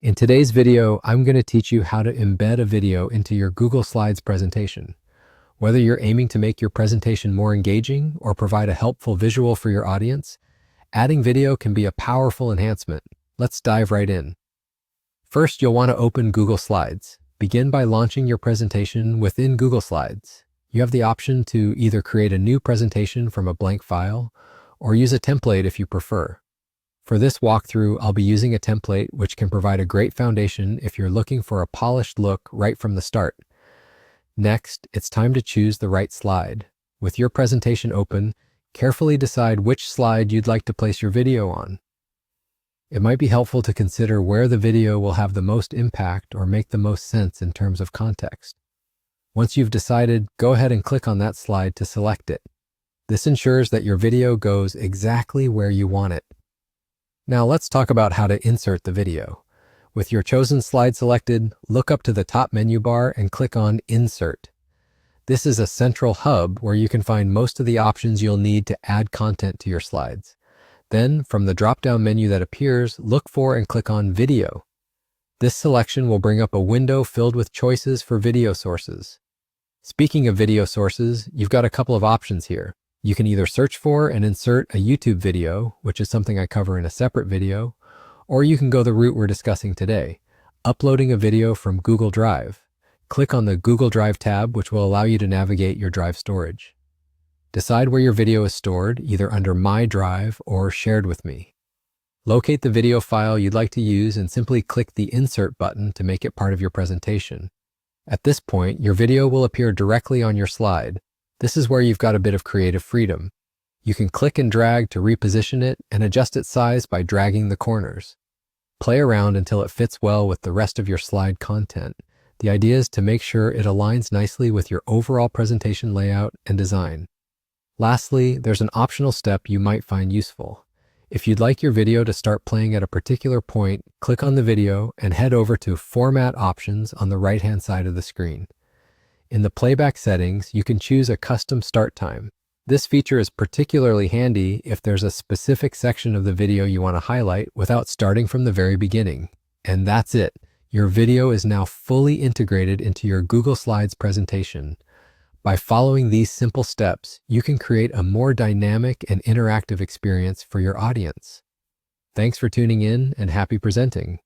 In today's video, I'm going to teach you how to embed a video into your Google Slides presentation. Whether you're aiming to make your presentation more engaging or provide a helpful visual for your audience, adding video can be a powerful enhancement. Let's dive right in. First, you'll want to open Google Slides. Begin by launching your presentation within Google Slides. You have the option to either create a new presentation from a blank file or use a template if you prefer. For this walkthrough, I'll be using a template which can provide a great foundation if you're looking for a polished look right from the start. Next, it's time to choose the right slide. With your presentation open, carefully decide which slide you'd like to place your video on. It might be helpful to consider where the video will have the most impact or make the most sense in terms of context. Once you've decided, go ahead and click on that slide to select it. This ensures that your video goes exactly where you want it. Now let's talk about how to insert the video. With your chosen slide selected, look up to the top menu bar and click on Insert. This is a central hub where you can find most of the options you'll need to add content to your slides. Then, from the drop-down menu that appears, look for and click on Video. This selection will bring up a window filled with choices for video sources. Speaking of video sources, you've got a couple of options here. You can either search for and insert a YouTube video, which is something I cover in a separate video, or you can go the route we're discussing today, uploading a video from Google Drive. Click on the Google Drive tab, which will allow you to navigate your Drive storage. Decide where your video is stored, either under My Drive or Shared with Me. Locate the video file you'd like to use and simply click the Insert button to make it part of your presentation. At this point, your video will appear directly on your slide. This is where you've got a bit of creative freedom. You can click and drag to reposition it and adjust its size by dragging the corners. Play around until it fits well with the rest of your slide content. The idea is to make sure it aligns nicely with your overall presentation layout and design. Lastly, there's an optional step you might find useful. If you'd like your video to start playing at a particular point, click on the video and head over to Format Options on the right-hand side of the screen. In the playback settings, you can choose a custom start time. This feature is particularly handy if there's a specific section of the video you want to highlight without starting from the very beginning. And that's it. Your video is now fully integrated into your Google Slides presentation. By following these simple steps, you can create a more dynamic and interactive experience for your audience. Thanks for tuning in and happy presenting.